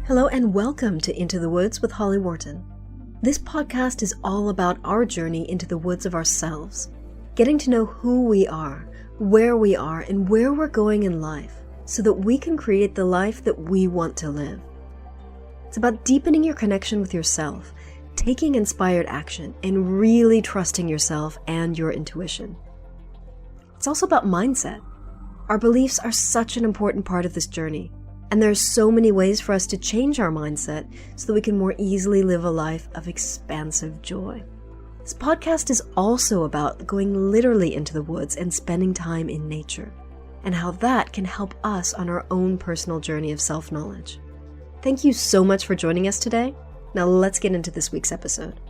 Hello and welcome to Into the Woods with Holly Wharton. This podcast is all about our journey into the woods of ourselves, getting to know who we are, where we are, and where we're going in life so that we can create the life that we want to live. It's about deepening your connection with yourself, taking inspired action, and really trusting yourself and your intuition. It's also about mindset. Our beliefs are such an important part of this journey. And there are so many ways for us to change our mindset so that we can more easily live a life of expansive joy. This podcast is also about going literally into the woods and spending time in nature, and how that can help us on our own personal journey of self-knowledge. Thank you so much for joining us today. Now let's get into this week's episode.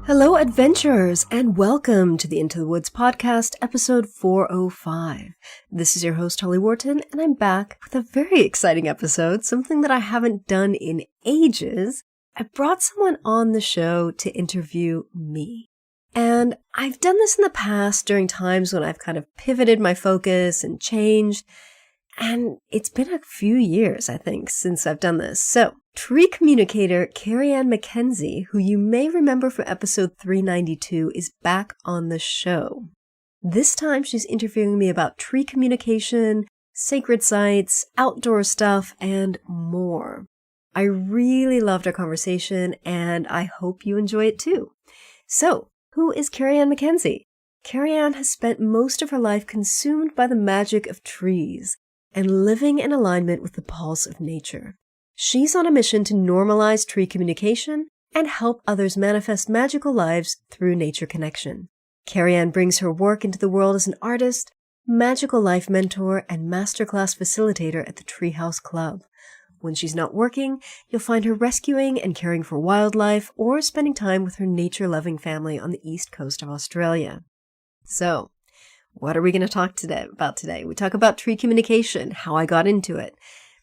Hello, adventurers, and welcome to the Into the Woods podcast, episode 405. This is your host, Holly Wharton, and I'm back with a very exciting episode, something that I haven't done in ages. I brought someone on the show to interview me. And I've done this in the past during times when I've kind of pivoted my focus and changed. And it's been a few years, I think, since I've done this. So, tree communicator Kerriann Mackenzie, who you may remember from episode 392, is back on the show. This time she's interviewing me about tree communication, sacred sites, outdoor stuff, and more. I really loved our conversation, and I hope you enjoy it too. So, who is Kerriann Mackenzie? Kerriann has spent most of her life consumed by the magic of trees and living in alignment with the pulse of nature. She's on a mission to normalize tree communication and help others manifest magical lives through nature connection. Kerriann brings her work into the world as an artist, magical life mentor, and masterclass facilitator at the Treehouse Club. When she's not working, you'll find her rescuing and caring for wildlife or spending time with her nature-loving family on the east coast of Australia. So, what are we going to talk about today? We talk about tree communication, how I got into it.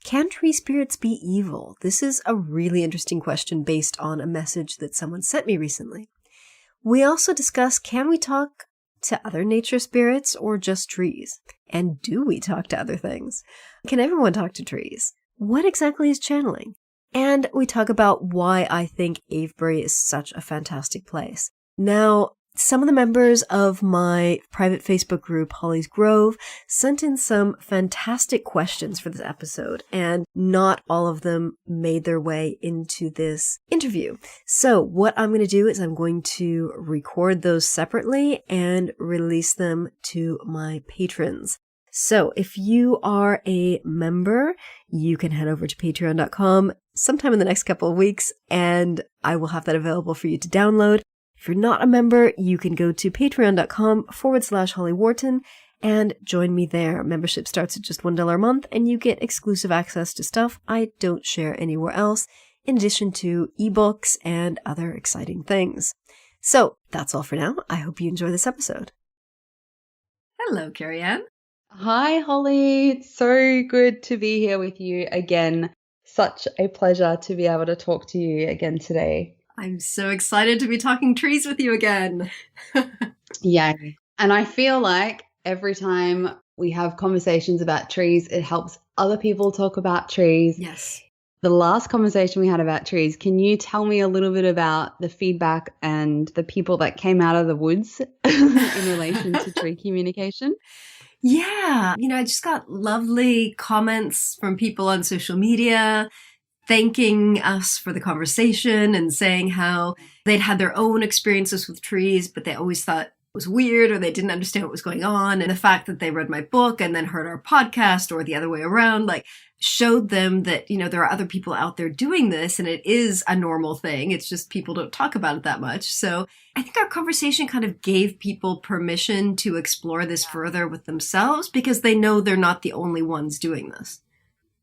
Can tree spirits be evil? This is a really interesting question based on a message that someone sent me recently. We also discuss, can we talk to other nature spirits or just trees? And do we talk to other things? Can everyone talk to trees? What exactly is channeling? And we talk about why I think Avebury is such a fantastic place. Now, some of the members of my private Facebook group, Holly's Grove, sent in some fantastic questions for this episode, and not all of them made their way into this interview. So what I'm going to do is I'm going to record those separately and release them to my patrons. So if you are a member, you can head over to patreon.com sometime in the next couple of weeks, and I will have that available for you to download. If you're not a member, you can go to patreon.com/Holly Wharton and join me there. Membership starts at just $1 a month, and you get exclusive access to stuff I don't share anywhere else, in addition to ebooks and other exciting things. So that's all for now. I hope you enjoy this episode. Hello, Kerriann. Hi, Holly. It's so good to be here with you again. Such a pleasure to be able to talk to you again today. I'm so excited to be talking trees with you again. Yeah. And I feel like every time we have conversations about trees, it helps other people talk about trees. Yes. The last conversation we had about trees, can you tell me a little bit about the feedback and the people that came out of the woods in relation to tree communication? Yeah. I just got lovely comments from people on social media thanking us for the conversation and saying how they'd had their own experiences with trees, but they always thought it was weird or they didn't understand what was going on. And the fact that they read my book and then heard our podcast or the other way around, showed them that, there are other people out there doing this and it is a normal thing. It's just people don't talk about it that much. So I think our conversation kind of gave people permission to explore this further with themselves because they know they're not the only ones doing this.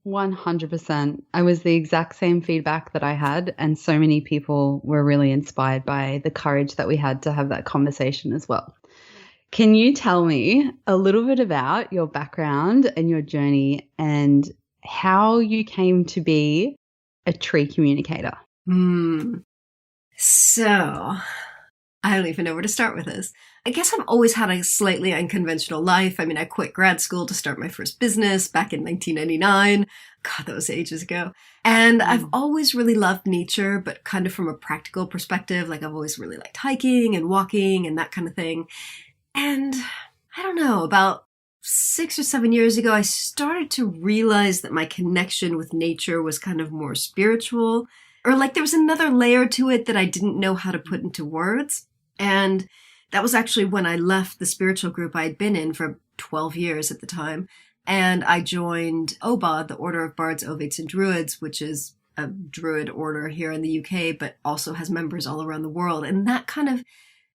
100%. I was the exact same feedback that I had, and so many people were really inspired by the courage that we had to have that conversation as well. Can you tell me a little bit about your background and your journey and how you came to be a tree communicator? So I don't even know where to start with this. I guess I've always had a slightly unconventional life. I mean, I quit grad school to start my first business back in 1999. God, that was ages ago. And I've always really loved nature, but kind of from a practical perspective. Like I've always really liked hiking and walking and that kind of thing. And I don't know, about 6 or 7 years ago, I started to realize that my connection with nature was kind of more spiritual, or like there was another layer to it that I didn't know how to put into words. And that was actually when I left the spiritual group I had been in for 12 years at the time. And I joined OBOD, the Order of Bards, Ovates, and Druids, which is a druid order here in the UK, but also has members all around the world. And that kind of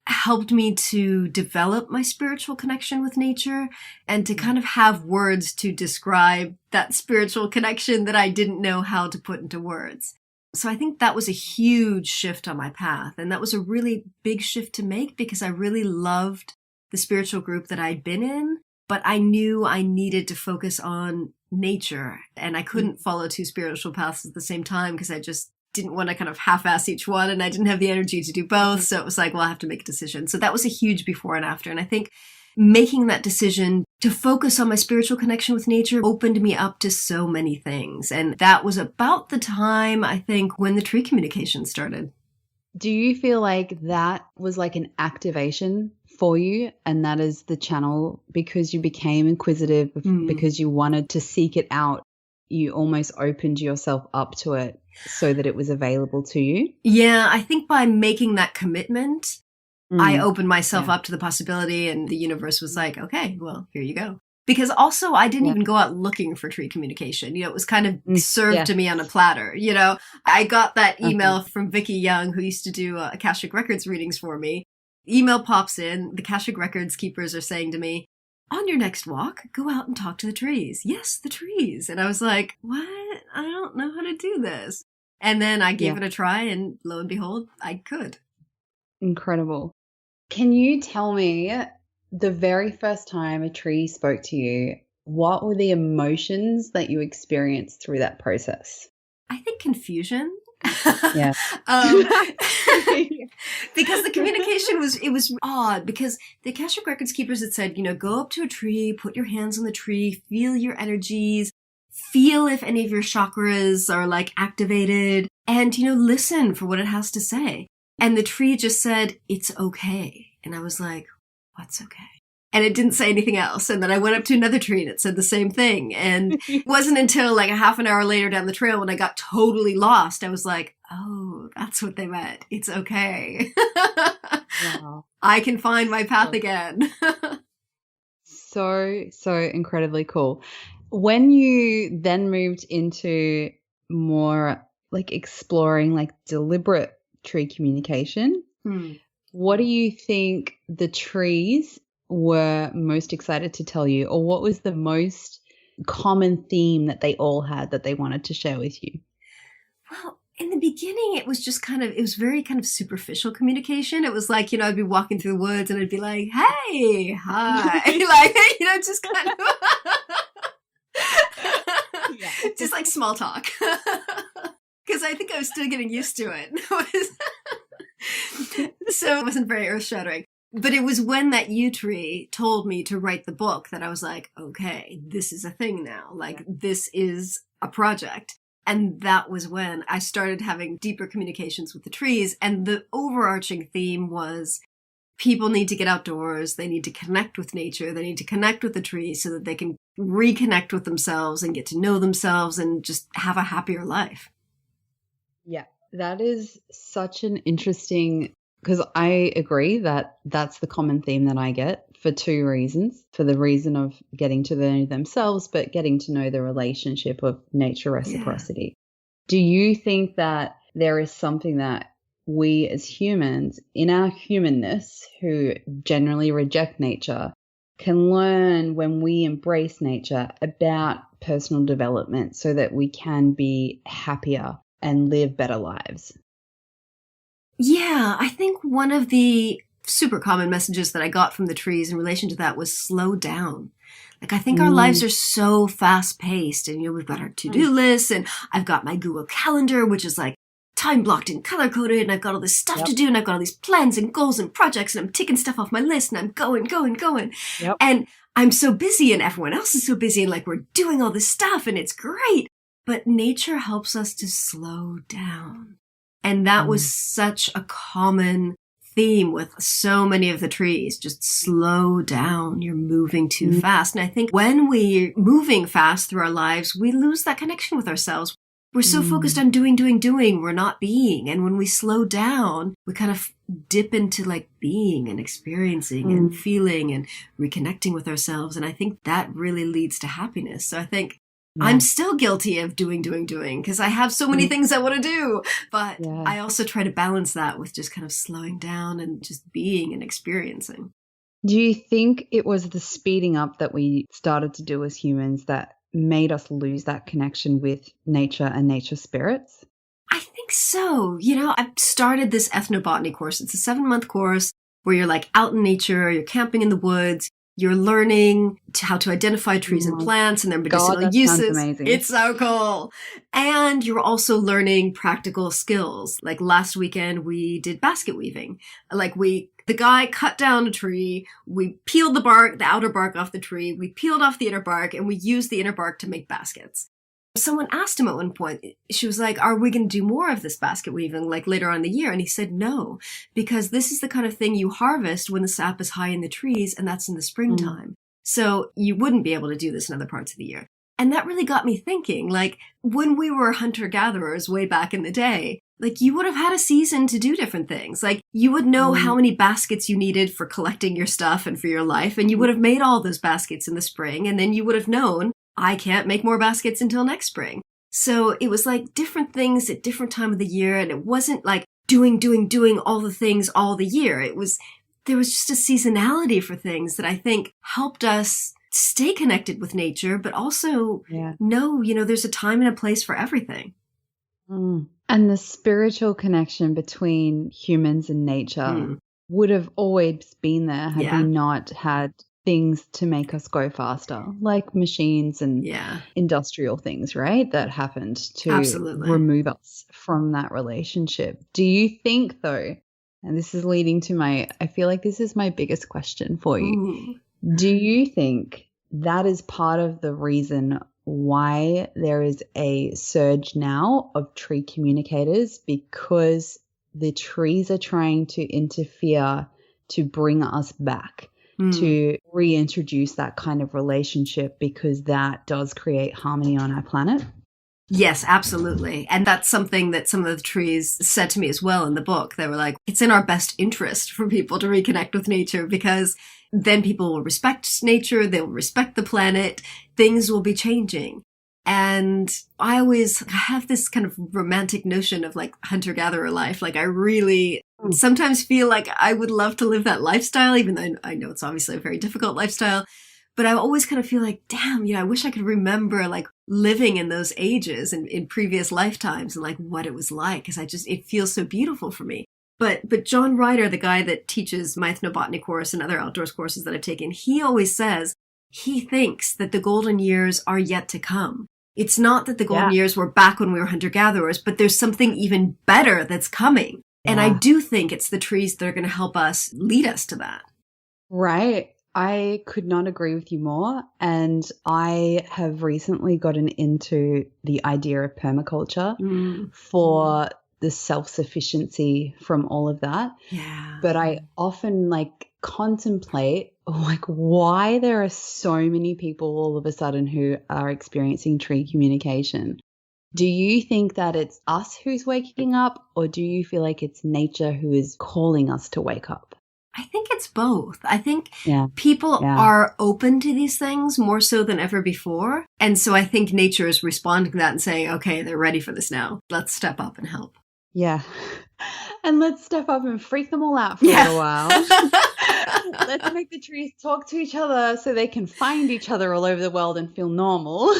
helped me to develop my spiritual connection with nature and to kind of have words to describe that spiritual connection that I didn't know how to put into words. So I think that was a huge shift on my path. And that was a really big shift to make because I really loved the spiritual group that I'd been in, but I knew I needed to focus on nature and I couldn't follow two spiritual paths at the same time because I just didn't want to kind of half-ass each one and I didn't have the energy to do both. So it was like, well, I have to make a decision. So that was a huge before and after. And I think making that decision to focus on my spiritual connection with nature opened me up to so many things. And that was about the time, I think, when the tree communication started. Do you feel like that was like an activation for you and that is the channel because you became inquisitive, because you wanted to seek it out? You almost opened yourself up to it so that it was available to you? Yeah, I think by making that commitment, I opened myself up to the possibility and the universe was like, okay, well, here you go. Because also I didn't even go out looking for tree communication. It was kind of served to me on a platter. I got that email from Vicky Young, who used to do Akashic Records readings for me. Email pops in. The Akashic Records keepers are saying to me, on your next walk, go out and talk to the trees. Yes, the trees. And I was like, what? I don't know how to do this. And then I gave it a try and lo and behold, I could. Incredible. Can you tell me the very first time a tree spoke to you, what were the emotions that you experienced through that process? I think confusion. Yeah. Because the communication was odd because the Akashic Records keepers had said, go up to a tree, put your hands on the tree, feel your energies, feel if any of your chakras are like activated and, listen for what it has to say. And the tree just said, it's okay. And I was like, what's okay? And it didn't say anything else. And then I went up to another tree and it said the same thing. And it wasn't until like a half an hour later down the trail when I got totally lost, I was like, oh, that's what they meant. It's okay. Wow. I can find my path again. So incredibly cool. When you then moved into more like exploring like deliberate tree communication, what do you think the trees were most excited to tell you, or what was the most common theme that they all had that they wanted to share with you? Well, in the beginning, it was just it was very kind of superficial communication. It was like, I'd be walking through the woods and I'd be like, hey, hi, just kind of, just like small talk. Because I think I was still getting used to it. So it wasn't very earth-shattering. But it was when that yew tree told me to write the book that I was like, okay, this is a thing now. Like, this is a project. And that was when I started having deeper communications with the trees. And the overarching theme was people need to get outdoors. They need to connect with nature. They need to connect with the trees so that they can reconnect with themselves and get to know themselves and just have a happier life. Yeah, that is such an interesting, because I agree that that's the common theme that I get for two reasons. For the reason of getting to know themselves, but getting to know the relationship of nature reciprocity. Yeah. Do you think that there is something that we as humans, in our humanness, who generally reject nature, can learn when we embrace nature about personal development so that we can be happier and live better lives? Yeah, I think one of the super common messages that I got from the trees in relation to that was slow down. Like, I think our lives are so fast paced and, we've got our to-do lists and I've got my Google Calendar, which is like time blocked and color coded and I've got all this stuff to do and I've got all these plans and goals and projects and I'm ticking stuff off my list and I'm going. Yep. And I'm so busy and everyone else is so busy and like we're doing all this stuff and it's great. But nature helps us to slow down. And that was such a common theme with so many of the trees. Just slow down. You're moving too fast. And I think when we're moving fast through our lives, we lose that connection with ourselves. We're so focused on doing. We're not being. And when we slow down, we kind of dip into like being and experiencing and feeling and reconnecting with ourselves. And I think that really leads to happiness. So I think I'm still guilty of doing because I have so many things I want to do. But I also try to balance that with just kind of slowing down and just being and experiencing. Do you think it was the speeding up that we started to do as humans that made us lose that connection with nature and nature spirits? I think so. You know, I've started this ethnobotany course. It's a 7-month course where you're like out in nature, you're camping in the woods, you're learning how to identify trees and plants and their medicinal uses. It's so cool. And you're also learning practical skills. Like last weekend, we did basket weaving. The guy cut down a tree, we peeled the outer bark off the tree, we peeled off the inner bark, and we used the inner bark to make baskets. Someone asked him at one point, she was like, are we going to do more of this basket weaving like later on in the year? And he said, no, because this is the kind of thing you harvest when the sap is high in the trees, and that's in the springtime. So you wouldn't be able to do this in other parts of the year. And that really got me thinking, like when we were hunter-gatherers way back in the day, like you would have had a season to do different things. Like you would know how many baskets you needed for collecting your stuff and for your life. And you would have made all those baskets in the spring. And then you would have known, I can't make more baskets until next spring. So it was like different things at different time of the year. And it wasn't like doing all the things all the year. There was just a seasonality for things that I think helped us stay connected with nature, but also know, there's a time and a place for everything. And the spiritual connection between humans and nature would have always been there had we not had things to make us go faster, like machines and industrial things, right? That happened to remove us from that relationship. Do you think though, and this is leading to I feel like this is my biggest question for you. Do you think that is part of the reason why there is a surge now of tree communicators? Because the trees are trying to interfere to bring us back, to reintroduce that kind of relationship, because that does create harmony on our planet? Yes, absolutely. And that's something that some of the trees said to me as well in the book. They were like, it's in our best interest for people to reconnect with nature, because then people will respect nature, they'll respect the planet, things will be changing. And I have this kind of romantic notion of like hunter-gatherer life. Like I really sometimes feel like I would love to live that lifestyle, even though I know it's obviously a very difficult lifestyle. But I always kind of feel like, damn, I wish I could remember like living in those ages and in previous lifetimes and like what it was like. Cause it feels so beautiful for me. But John Ryder, the guy that teaches my ethnobotany course and other outdoors courses that I've taken, he always says he thinks that the golden years are yet to come. It's not that the golden years were back when we were hunter-gatherers, but there's something even better that's coming. And I do think it's the trees that are going to help us lead us to that. Right. I could not agree with you more. And I have recently gotten into the idea of permaculture for the self-sufficiency from all of that. Yeah. But I often contemplate why there are so many people all of a sudden who are experiencing tree communication. Do you think that it's us who's waking up, or do you feel like it's nature who is calling us to wake up? I think it's both. I think people are open to these things more so than ever before. And so I think nature is responding to that and saying, okay, they're ready for this now. Let's step up and help. Yeah. And let's step up and freak them all out for a little while. Let's make the trees talk to each other so they can find each other all over the world and feel normal.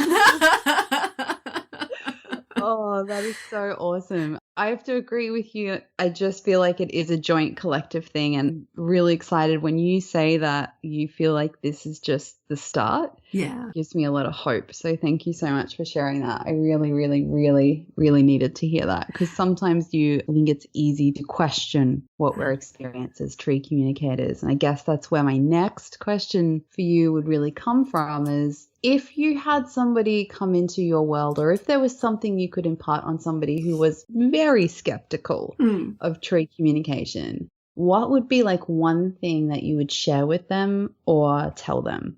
Oh, that is so awesome. I have to agree with you. I just feel like it is a joint collective thing, and really excited when you say that you feel like this is just the start. Yeah. It gives me a lot of hope. So thank you so much for sharing that. I really, really, really, really needed to hear that, because sometimes I think it's easy to question what we're experiencing as tree communicators. And I guess that's where my next question for you would really come from is, if you had somebody come into your world, or if there was something you could impart on somebody who was very skeptical of tree communication, what would be like one thing that you would share with them or tell them?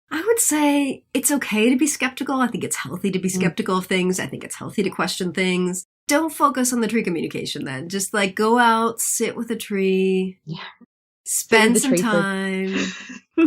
I would say it's okay to be skeptical. I think it's healthy to be skeptical of things. I think it's healthy to question things. Don't focus on the tree communication then. Just like go out, sit with a tree. Yeah. Spend some time,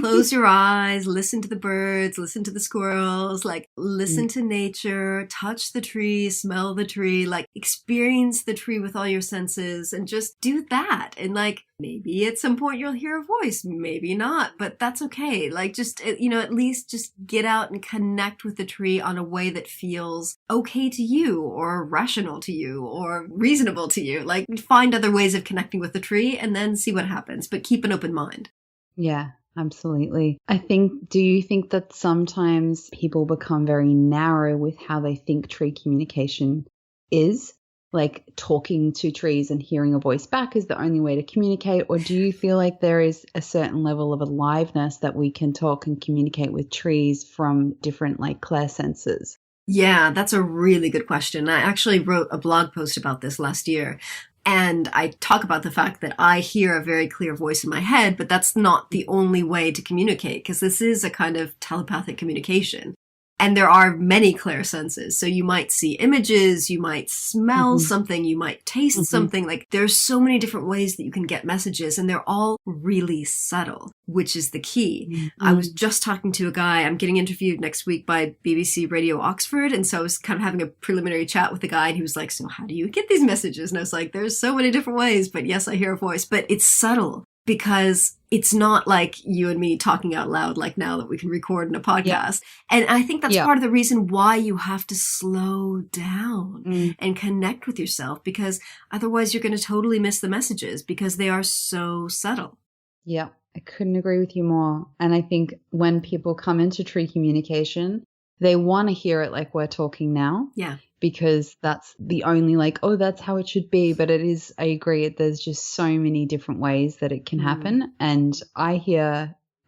close your eyes, listen to the birds, listen to the squirrels, like listen to nature, touch the tree, smell the tree, like experience the tree with all your senses and just do that. And like maybe at some point you'll hear a voice, maybe not, but that's okay. Like just, at least just get out and connect with the tree on a way that feels okay to you or rational to you or reasonable to you. Like find other ways of connecting with the tree and then see what happens, but keep an open mind. Yeah, absolutely. Do you think that sometimes people become very narrow with how they think tree communication is? Like talking to trees and hearing a voice back is the only way to communicate? Or do you feel like there is a certain level of aliveness that we can talk and communicate with trees from different like clairsenses? Yeah, that's a really good question. I actually wrote a blog post about this last year. And I talk about the fact that I hear a very clear voice in my head, but that's not the only way to communicate, because this is a kind of telepathic communication. And there are many clairsenses. So you might see images, you might smell something, you might taste something. Like there's so many different ways that you can get messages, and they're all really subtle, which is the key. I was just talking to a guy, I'm getting interviewed next week by BBC Radio Oxford. And so I was kind of having a preliminary chat with the guy, and he was like, so how do you get these messages? And I was like, there's so many different ways, but yes, I hear a voice, but it's subtle. Because it's not like you and me talking out loud like now that we can record in a podcast. Yeah. And I think that's part of the reason why you have to slow down and connect with yourself, because otherwise you're going to totally miss the messages because they are so subtle. Yeah, I couldn't agree with you more. And I think when people come into tree communication, they want to hear it like we're talking now. Yeah. Because that's the only like, oh, that's how it should be. But it is, I agree, there's just so many different ways that it can happen. And I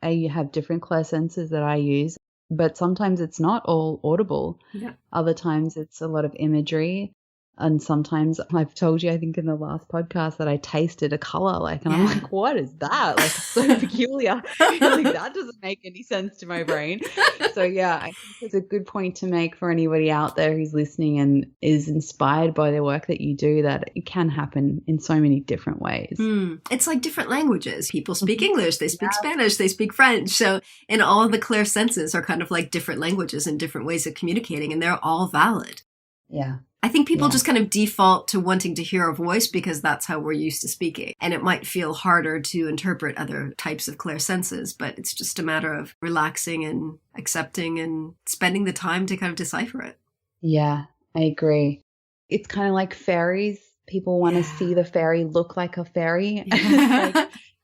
have different clairsenses that I use, but sometimes it's not all audible. Yeah. Other times it's a lot of imagery. And sometimes I've told you, I think in the last podcast, that I tasted a color, and I'm like, what is that? Like, it's so peculiar. Like, that doesn't make any sense to my brain. So yeah, I think it's a good point to make for anybody out there who's listening and is inspired by the work that you do, that it can happen in so many different ways. It's like different languages. People speak English, they speak Spanish, they speak French. So, and all of the clairsenses are kind of like different languages and different ways of communicating, and they're all valid. Yeah. I think people just kind of default to wanting to hear a voice because that's how we're used to speaking. And it might feel harder to interpret other types of clairsenses, but it's just a matter of relaxing and accepting and spending the time to kind of decipher it. Yeah, I agree. It's kind of like fairies. People want to see the fairy look like a fairy.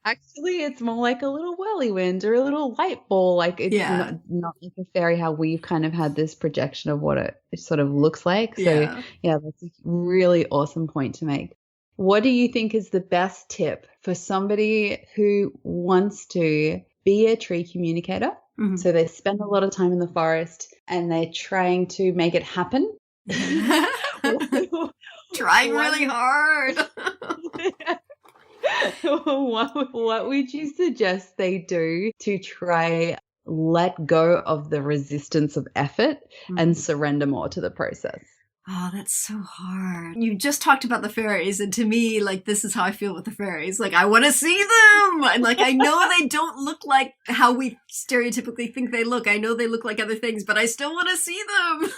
Actually, it's more like a little whirlwind or a little light ball. Like it's not like a fairy, how we've kind of had this projection of what it sort of looks like. So yeah, that's a really awesome point to make. What do you think is the best tip for somebody who wants to be a tree communicator? So they spend a lot of time in the forest and they're trying to make it happen. Trying really hard. What would you suggest they do to try let go of the resistance of effort and surrender more to the process? Oh, that's so hard. You just talked about the fairies, and to me, like, this is how I feel with the fairies. Like, I want to see them! And, like, I know they don't look like how we stereotypically think they look. I know they look like other things, but I still want to see them!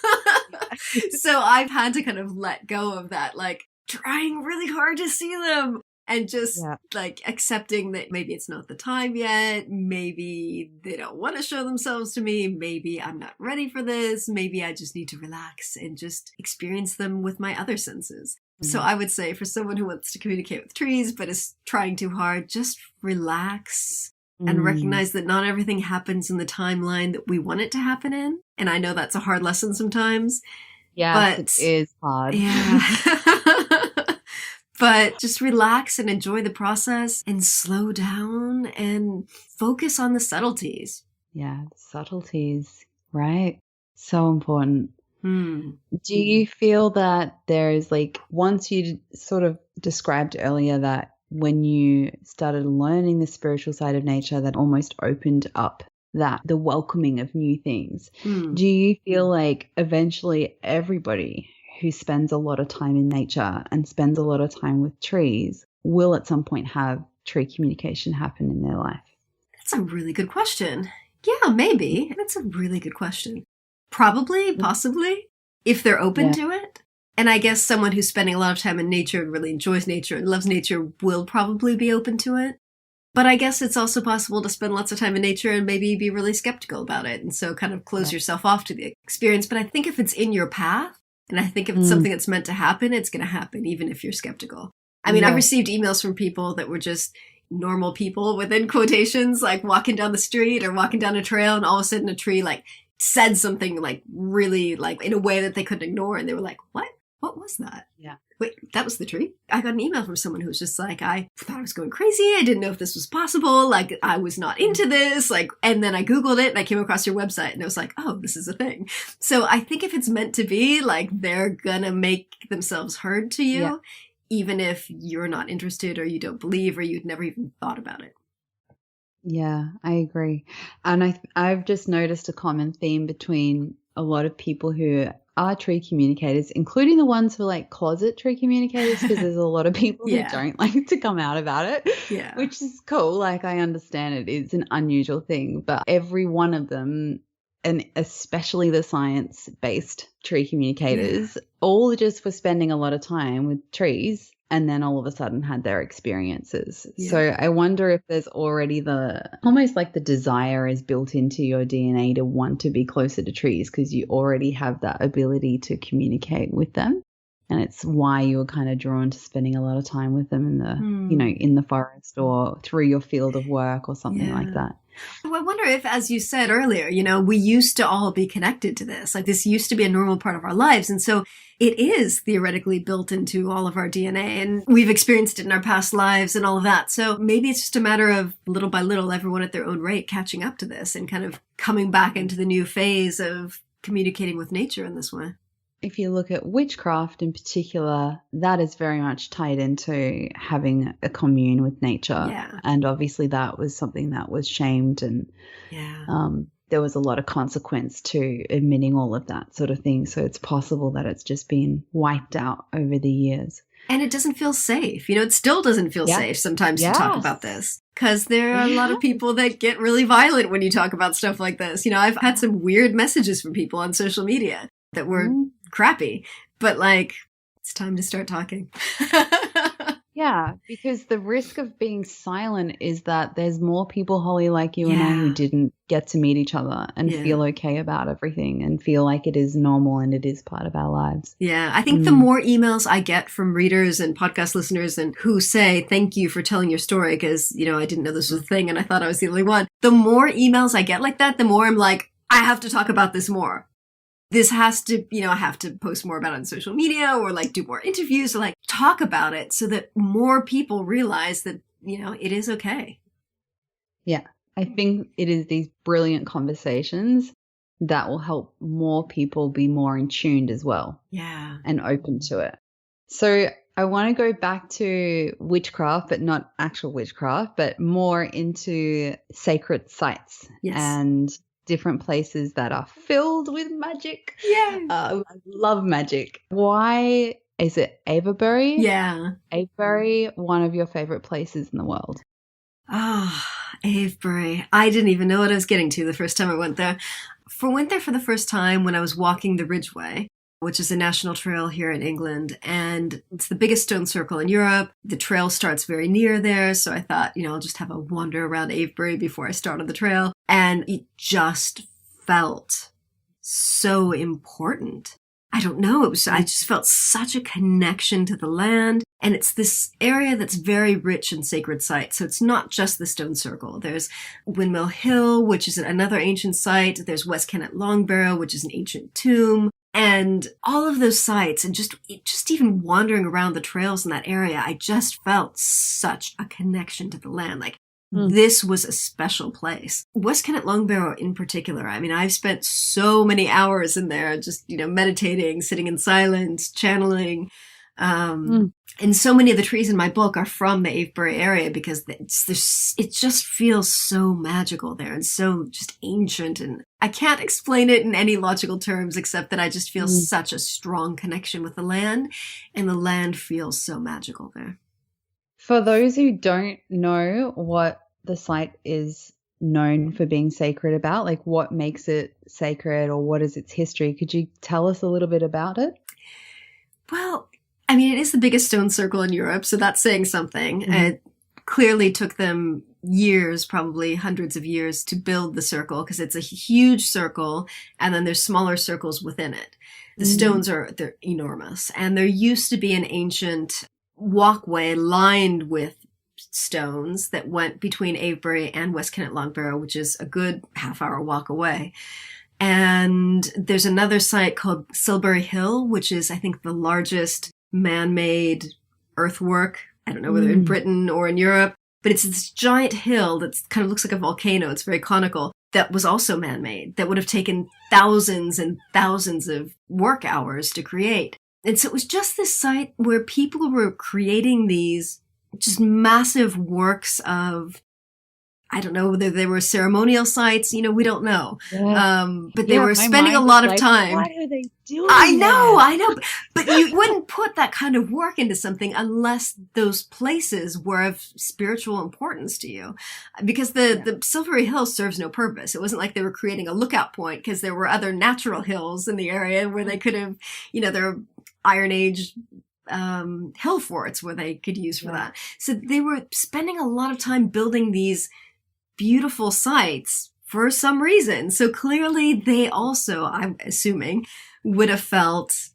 So I've had to kind of let go of that, like, trying really hard to see them. and just like accepting that maybe it's not the time yet. Maybe they don't want to show themselves to me. Maybe I'm not ready for this. Maybe I just need to relax and just experience them with my other senses. So I would say for someone who wants to communicate with trees but is trying too hard, just relax and recognize that not everything happens in the timeline that we want it to happen in. And I know that's a hard lesson sometimes. Yeah, but it is hard. Yeah. But just relax and enjoy the process and slow down and focus on the subtleties. Yeah, subtleties, right? So important. Do you feel that there's like, once you sort of described earlier that when you started learning the spiritual side of nature, that almost opened up the welcoming of new things. Do you feel like eventually everybody who spends a lot of time in nature and spends a lot of time with trees will at some point have tree communication happen in their life? That's a really good question. Yeah, maybe. That's a really good question. Probably, possibly, if they're open to it. And I guess someone who's spending a lot of time in nature and really enjoys nature and loves nature will probably be open to it. But I guess it's also possible to spend lots of time in nature and maybe be really skeptical about it. And so kind of close yourself off to the experience. But I think if it's in your path, and I think if it's something that's meant to happen, it's going to happen, even if you're skeptical. I mean, I've received emails from people that were just normal people within quotations, like walking down the street or walking down a trail, and all of a sudden a tree like said something like really like in a way that they couldn't ignore. And they were like, what? What was that? Yeah. Wait, that was the tree? I got an email from someone who was just like, I thought I was going crazy. I didn't know if this was possible. Like, I was not into this. Like, and then I Googled it and I came across your website and I was like, oh, this is a thing. So I think if it's meant to be, like, they're gonna make themselves heard to you, even if you're not interested or you don't believe or you'd never even thought about it. Yeah, I agree. And I've just noticed a common theme between a lot of people who are tree communicators, including the ones who are like closet tree communicators, because there's a lot of people who don't like to come out about it, which is cool. Like, I understand it is an unusual thing, but every one of them, and especially the science-based tree communicators, all just were spending a lot of time with trees and then all of a sudden had their experiences. So I wonder if there's already almost like the desire is built into your DNA to want to be closer to trees because you already have that ability to communicate with them. And it's why you were kind of drawn to spending a lot of time with them in the, in the forest or through your field of work or something like that. I wonder if, as you said earlier, we used to all be connected to this. Like, this used to be a normal part of our lives. And so it is theoretically built into all of our DNA, and we've experienced it in our past lives and all of that. So maybe it's just a matter of little by little, everyone at their own rate catching up to this and kind of coming back into the new phase of communicating with nature in this way. If you look at witchcraft in particular, that is very much tied into having a commune with nature. Yeah. And obviously that was something that was shamed, and there was a lot of consequence to admitting all of that sort of thing. So it's possible that it's just been wiped out over the years. And it doesn't feel safe. It still doesn't feel safe sometimes to talk about this. Because there are a lot of people that get really violent when you talk about stuff like this. I've had some weird messages from people on social media that were crappy, but like, it's time to start talking. Yeah, because the risk of being silent is that there's more people, Holly, like you and I, who didn't get to meet each other and feel okay about everything and feel like it is normal and it is part of our lives. Yeah, I think the more emails I get from readers and podcast listeners and who say, thank you for telling your story because, I didn't know this was a thing and I thought I was the only one. The more emails I get like that, the more I'm like, I have to talk about this more. This has to, I have to post more about it on social media or like do more interviews or like talk about it so that more people realize that, it is okay. Yeah, I think it is these brilliant conversations that will help more people be more in tuned as well. Yeah. And open to it. So I want to go back to witchcraft, but not actual witchcraft, but more into sacred sites and different places that are filled with magic. Yeah. I love magic. Why is it Avebury? Yeah. Avebury, one of your favorite places in the world. Avebury. I didn't even know what I was getting to the first time I went there. Went there for the first time when I was walking the Ridgeway. which is a national trail here in England. And it's the biggest stone circle in Europe. The trail starts very near there. So I thought, I'll just have a wander around Avebury before I start on the trail. And it just felt so important. I don't know. I just felt such a connection to the land. And it's this area that's very rich in sacred sites. So it's not just the stone circle. There's Windmill Hill, which is another ancient site. There's West Kennet Longbarrow, which is an ancient tomb. And all of those sites, and just even wandering around the trails in that area, I just felt such a connection to the land. Like, this was a special place. West Kennet Longbarrow in particular. I mean, I've spent so many hours in there just, meditating, sitting in silence, channeling. And so many of the trees in my book are from the Avebury area because it just feels so magical there and so just ancient. And I can't explain it in any logical terms except that I just feel such a strong connection with the land, and the land feels so magical there. For those who don't know what the site is known for being sacred about, like what makes it sacred or what is its history, could you tell us a little bit about it? Well, I mean, it is the biggest stone circle in Europe, so that's saying something. It clearly took them years, probably hundreds of years, to build the circle because it's a huge circle, and then there's smaller circles within it. The stones they're enormous, and there used to be an ancient walkway lined with stones that went between Avebury and West Kennet Longbarrow, which is a good half-hour walk away. And there's another site called Silbury Hill, which is, I think, the largest man-made earthwork. I don't know whether in Britain or in Europe, but it's this giant hill that kind of looks like a volcano. It's very conical. That was also man-made. That would have taken thousands and thousands of work hours to create. And so it was just this site where people were creating these just massive works of, I don't know whether they were ceremonial sites, we don't know. Yeah. But they were spending a lot of time. Why are they doing I know. But you wouldn't put that kind of work into something unless those places were of spiritual importance to you. Because the Silbury Hill serves no purpose. It wasn't like they were creating a lookout point because there were other natural hills in the area where they could have, there are Iron Age hill forts where they could use for that. So they were spending a lot of time building these beautiful sites for some reason. So clearly they also, I'm assuming, would have felt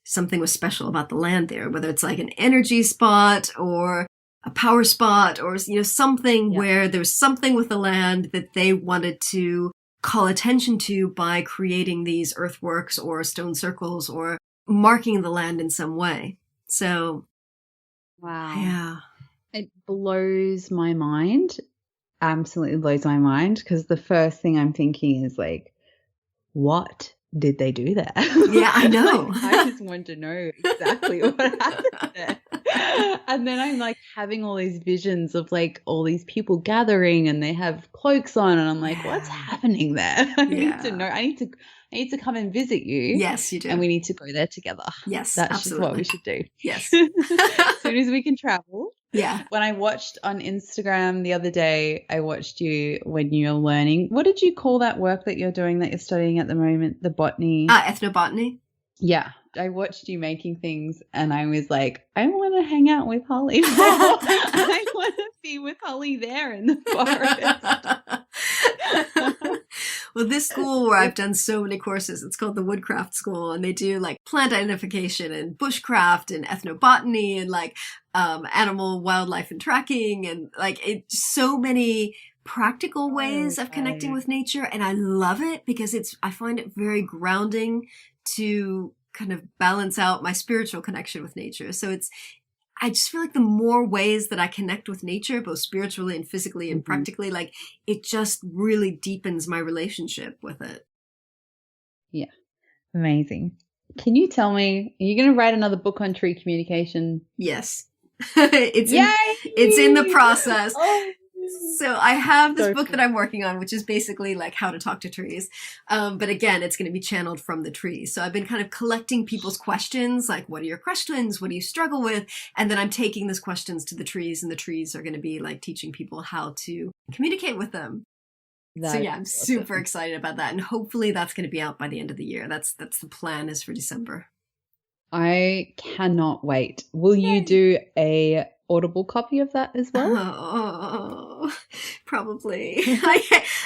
something was special about the land there, whether it's like an energy spot or a power spot or, something where there's something with the land that they wanted to call attention to by creating these earthworks or stone circles or marking the land in some way. So, wow. Yeah. It blows my mind. Absolutely blows my mind, because the first thing I'm thinking is like, what did they do there? Yeah, I know. I just want to know exactly what happened there. And then I'm like having all these visions of like all these people gathering and they have cloaks on, and I'm like, what's happening there? I need to know. I need to come and visit you. Yes, you do. And we need to go there together. Yes, that's absolutely. just what we should do. Yes. As soon as we can travel. Yeah. When I watched on Instagram the other day, I watched you when you're learning. What did you call that work that you're doing, that you're studying at the moment? The botany? Ethnobotany. Yeah. I watched you making things and I was like, I want to hang out with Holly. I want to be with Holly there in the forest. Well, this school where I've done so many courses, it's called the Woodcraft School, and they do like plant identification and bushcraft and ethnobotany and like animal, wildlife and tracking and like so many practical ways of connecting with nature. And I love it because I find it very grounding to kind of balance out my spiritual connection with nature. So I just feel like the more ways that I connect with nature, both spiritually and physically and practically, like it just really deepens my relationship with it. Yeah. Amazing. Can you tell me, are you going to write another book on tree communication? Yes. It's in the process. So I have this book that I'm working on, which is basically like how to talk to trees. But again, it's going to be channeled from the trees. So I've been kind of collecting people's questions, like what are your questions? What do you struggle with? And then I'm taking those questions to the trees, and the trees are going to be like teaching people how to communicate with them. So yeah, I'm super excited about that. And hopefully that's going to be out by the end of the year. That's the plan, is for December. I cannot wait. Will you do a Audible copy of that as well? Oh, probably. I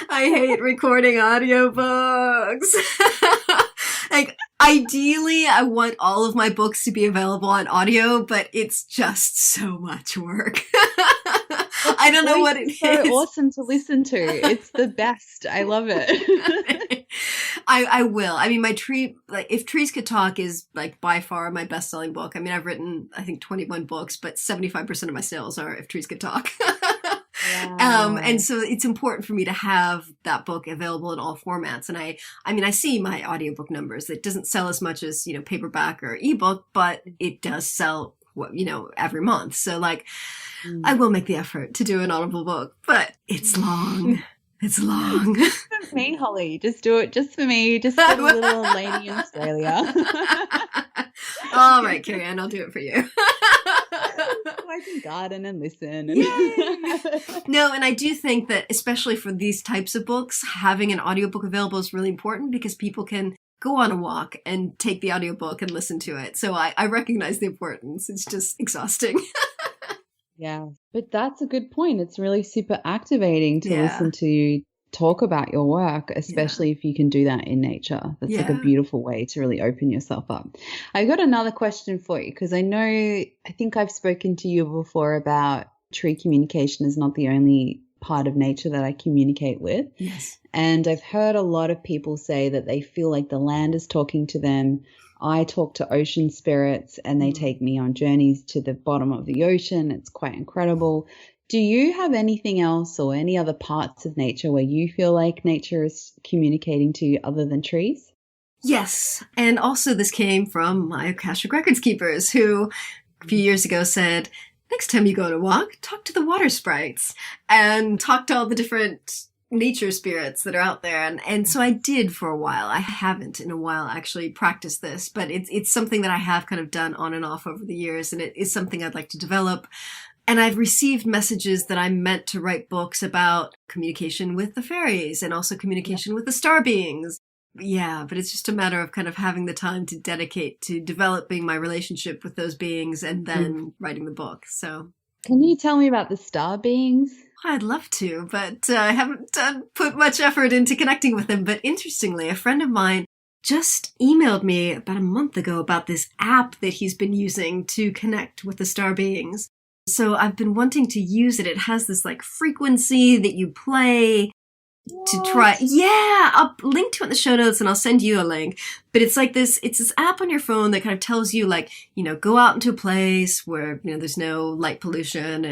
hate recording audiobooks. Like, ideally, I want all of my books to be available on audio, but it's just so much work. I don't know what it is. It's so awesome to listen to. It's the best. I love it. I will. I mean, If Trees Could Talk is like by far my best-selling book. I mean, I've written, I think, 21 books, but 75% of my sales are If Trees Could Talk. Wow. And so it's important for me to have that book available in all formats. And I see my audiobook numbers. It doesn't sell as much as, paperback or ebook, but it does sell, every month. So like, I will make the effort to do an Audible book, but it's long. It's long. For me, Holly, just do it just for me, just for the little lady in Australia. All right, Kerriann, I'll do it for you. I can garden and listen. No, and I do think that especially for these types of books, having an audiobook available is really important because people can go on a walk and take the audiobook and listen to it. So I recognize the importance. It's just exhausting. Yeah, but that's a good point. It's really super activating to listen to you talk about your work, especially if you can do that in nature. That's like a beautiful way to really open yourself up. I got another question for you because I think I've spoken to you before about tree communication is not the only part of nature that I communicate with. Yes. And I've heard a lot of people say that they feel like the land is talking to them. I talk to ocean spirits and they take me on journeys to the bottom of the ocean. It's quite incredible. Do you have anything else or any other parts of nature where you feel like nature is communicating to you other than trees? Yes. And also this came from my Akashic Records keepers who a few years ago said, next time you go on a walk, talk to the water sprites and talk to all the different nature spirits that are out there. And so I did for a while. I haven't in a while actually practiced this, but it's something that I have kind of done on and off over the years. And it is something I'd like to develop. And I've received messages that I'm meant to write books about communication with the fairies and also communication with the star beings. Yeah, but it's just a matter of kind of having the time to dedicate to developing my relationship with those beings and then writing the book. So can you tell me about the star beings? I'd love to, but I haven't put much effort into connecting with them. But interestingly, a friend of mine just emailed me about a month ago about this app that he's been using to connect with the star beings. So I've been wanting to use it. It has this like frequency that you play to try. Yeah, I'll link to it in the show notes and I'll send you a link. But it's like it's this app on your phone that kind of tells you like, go out into a place where, there's no light pollution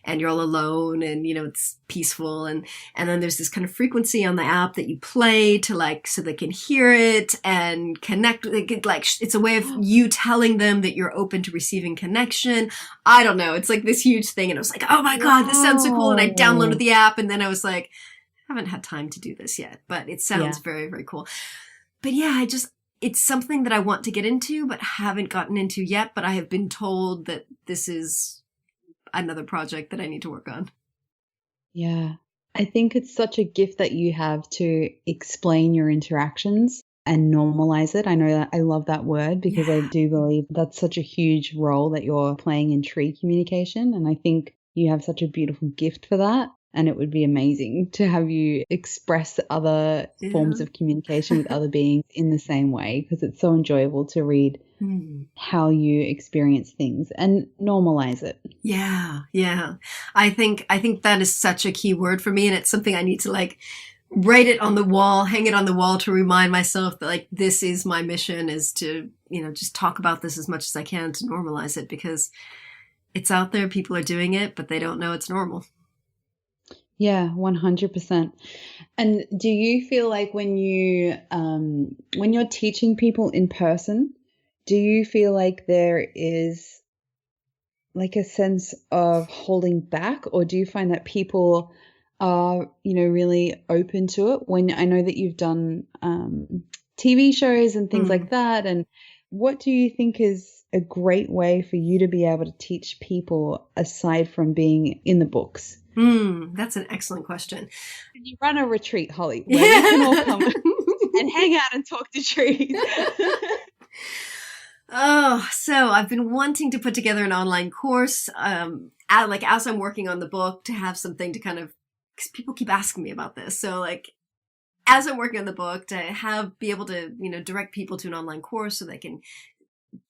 and you're all alone and, it's peaceful. And then there's this kind of frequency on the app that you play to like, so they can hear it and connect. Like, it's a way of you telling them that you're open to receiving connection. I don't know. It's like this huge thing. And I was like, oh my God, this sounds so cool. And I downloaded the app and then I was like, I haven't had time to do this yet, but it sounds very, very cool. But yeah, it's something that I want to get into, but haven't gotten into yet. But I have been told that this is another project that I need to work on. Yeah. I think it's such a gift that you have to explain your interactions and normalize it. I know that I love that word because I do believe that's such a huge role that you're playing in tree communication. And I think you have such a beautiful gift for that. And it would be amazing to have you express other forms of communication with other beings in the same way, because it's so enjoyable to read how you experience things and normalize it. Yeah. I think that is such a key word for me. And it's something I need to like write it on the wall, hang it on the wall to remind myself that like, this is my mission, is to, just talk about this as much as I can to normalize it, because it's out there. People are doing it, but they don't know it's normal. Yeah, 100%. And do you feel like when you're teaching people in person, do you feel like there is like a sense of holding back, or do you find that people are, really open to it? When I know that you've done TV shows and things like that, and what do you think is a great way for you to be able to teach people aside from being in the books? That's an excellent question. You run a retreat, Holly, where we can all come and hang out and talk to trees. So I've been wanting to put together an online course, as I'm working on the book, to have something to kind of, because people keep asking me about this. So like, as I'm working on the book, to be able to, direct people to an online course so they can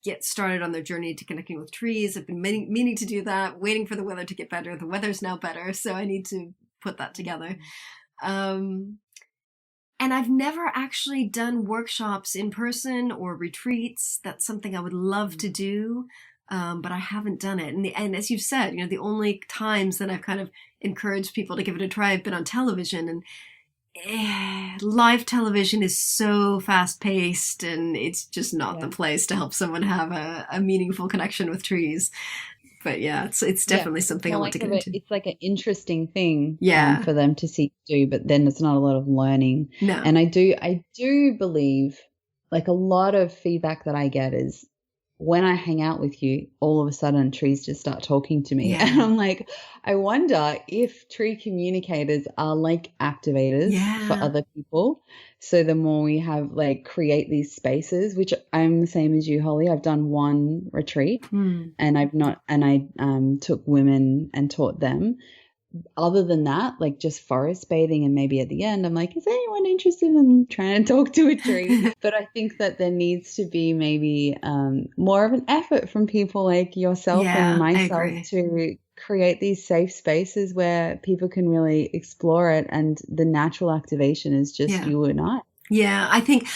get started on their journey to connecting with trees. I've been meaning to do that, waiting for the weather to get better. The weather's now better, so I need to put that together. And I've never actually done workshops in person or retreats. That's something I would love to do, but I haven't done it. And as you've said, the only times that I've kind of encouraged people to give it a try have been on television. And live television is so fast-paced, and it's just not the place to help someone have a meaningful connection with trees. But yeah, it's definitely something I want to get into. It's like an interesting thing for them to see do, but then it's not a lot of learning. No. And I do believe, like, a lot of feedback that I get is when I hang out with you, all of a sudden trees just start talking to me. Yeah. And I'm like, I wonder if tree communicators are like activators for other people. So the more we have, like, create these spaces, which I'm the same as you, Holly. I've done one retreat and I took women and taught them. Other than that, like just forest bathing, and maybe at the end I'm like, is anyone interested in trying to talk to a tree? But I think that there needs to be maybe more of an effort from people like yourself and myself to create these safe spaces where people can really explore it, and the natural activation is just you and I. Yeah, I think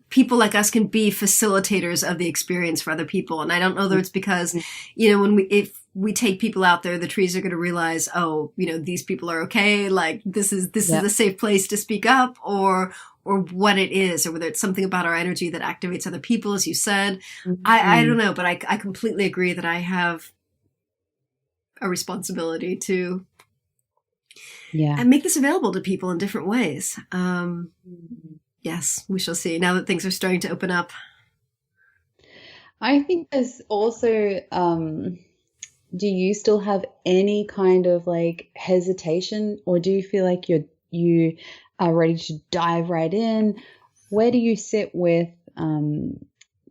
people like us can be facilitators of the experience for other people. And I don't know whether it's because, if we take people out there, the trees are going to realize, these people are okay. Like this is a safe place to speak up, or what it is, or whether it's something about our energy that activates other people, as you said. I don't know, but I completely agree that I have a responsibility to and make this available to people in different ways. Yes, we shall see now that things are starting to open up. I think there's also, do you still have any kind of like hesitation, or do you feel like you are ready to dive right in? Where do you sit with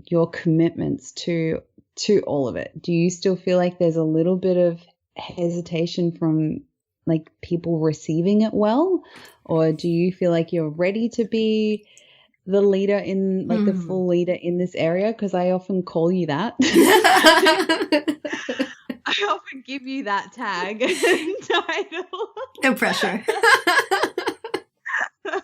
your commitments to all of it? Do you still feel like there's a little bit of hesitation from like people receiving it well, or do you feel like you're ready to be the leader in like the full leader in this area? Because I often call you that. I often give you that tag and title. No pressure. I'm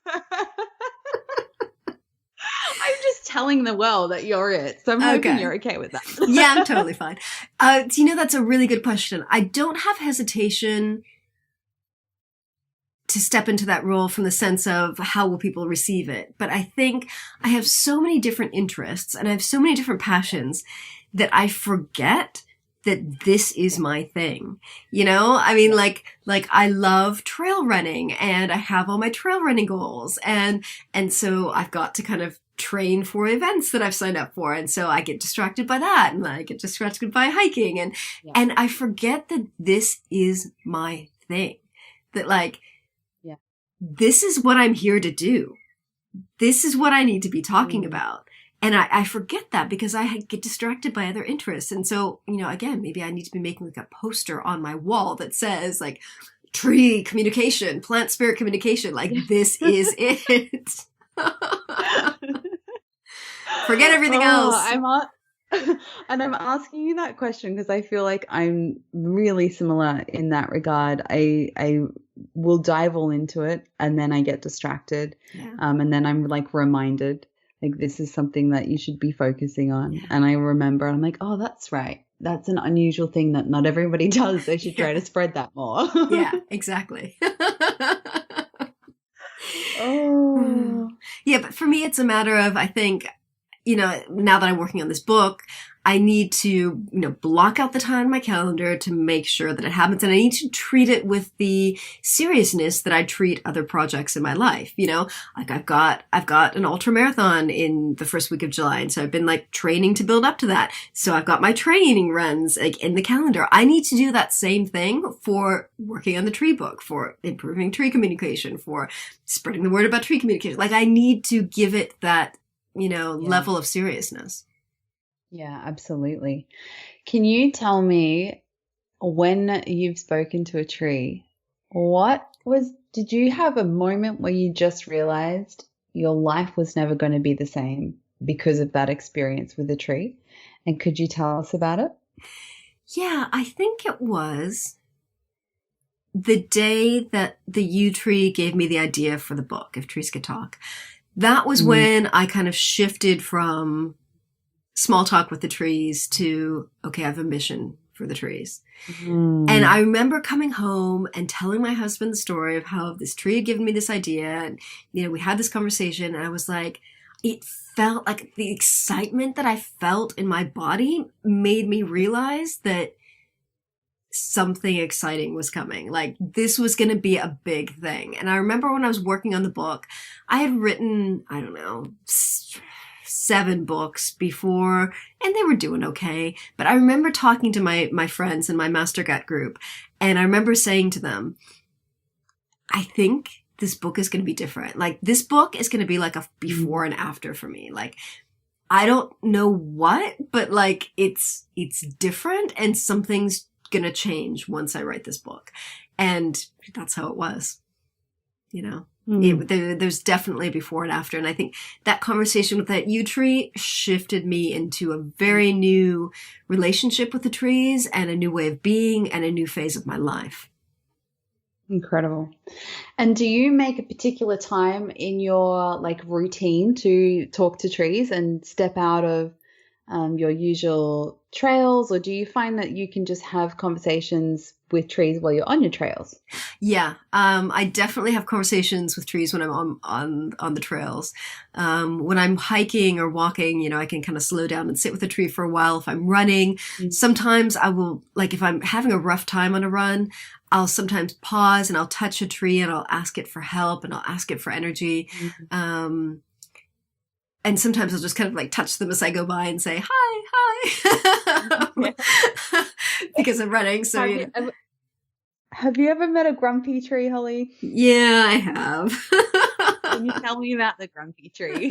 just telling the world that you're it. So I'm hoping you're okay with that. Yeah, I'm totally fine. That's a really good question. I don't have hesitation to step into that role from the sense of how will people receive it. But I think I have so many different interests and I have so many different passions that I forget that this is my thing. I mean, like I love trail running and I have all my trail running goals. And so I've got to kind of train for events that I've signed up for. And so I get distracted by that, and I get distracted by hiking, and I forget that this is my thing, that this is what I'm here to do. This is what I need to be talking about. And I forget that because I get distracted by other interests. And so, again, maybe I need to be making like a poster on my wall that says like tree communication, plant spirit communication. Like this is it. Forget everything else. I'm asking you that question because I feel like I'm really similar in that regard. I will dive all into it and then I get distracted. And then I'm like reminded, like, this is something that you should be focusing on. Yeah. And I remember, I'm like, oh, that's right. That's an unusual thing that not everybody does. They should try to spread that more. Yeah, exactly. Oh. Yeah, but for me, it's a matter of, I think, now that I'm working on this book, I need to, block out the time in my calendar to make sure that it happens. And I need to treat it with the seriousness that I treat other projects in my life. Like I've got an ultra marathon in the first week of July. And so I've been like training to build up to that. So I've got my training runs like in the calendar. I need to do that same thing for working on the tree book, for improving tree communication, for spreading the word about tree communication. Like I need to give it that, level of seriousness. Yeah, absolutely. Can you tell me, when you've spoken to a tree, did you have a moment where you just realized your life was never going to be the same because of that experience with a tree? And could you tell us about it? Yeah, I think it was the day that the yew tree gave me the idea for the book, If Trees Could Talk. That was when I kind of shifted from small talk with the trees to, okay, I have a mission for the trees. And I remember coming home and telling my husband the story of how this tree had given me this idea. And, we had this conversation and I was like, it felt like the excitement that I felt in my body made me realize that something exciting was coming. Like this was going to be a big thing. And I remember when I was working on the book, I had written, 7 books before, and they were doing okay. But I remember talking to my friends in my masterclass group, and I remember saying to them, I think this book is going to be different. Like this book is going to be like a before and after for me. Like I don't know what, but like it's different, and something's going to change once I write this book. And that's how it was, There's definitely a before and after. And I think that conversation with that yew tree shifted me into a very new relationship with the trees and a new way of being and a new phase of my life. Incredible. And do you make a particular time in your routine to talk to trees and step out of your usual trails, or do you find that you can just have conversations with trees while you're on your trails? Yeah, I definitely have conversations with trees when I'm on the trails. When I'm hiking or walking, I can kind of slow down and sit with a tree for a while. If I'm running, sometimes I will, if I'm having a rough time on a run, I'll sometimes pause and I'll touch a tree and I'll ask it for help and I'll ask it for energy. And sometimes I'll just kind of touch them as I go by and say, hi. Because I'm running. So have you ever met a grumpy tree, Holly? Yeah, I have. Can you tell me about the grumpy tree?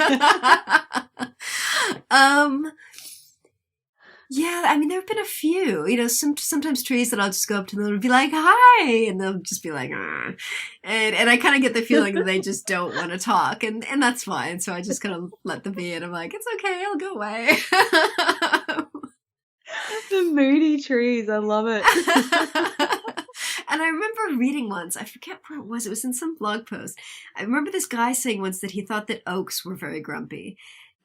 Yeah, there have been a few, sometimes trees that I'll just go up to them and be like, hi, and they'll just be like, ah. And I kind of get the feeling that they just don't want to talk, and that's fine. So I just kind of let them be, and I'm like, it's okay, I'll go away. The moody trees, I love it. And I remember reading once, I forget where it was in some blog post. I remember this guy saying once that he thought that oaks were very grumpy.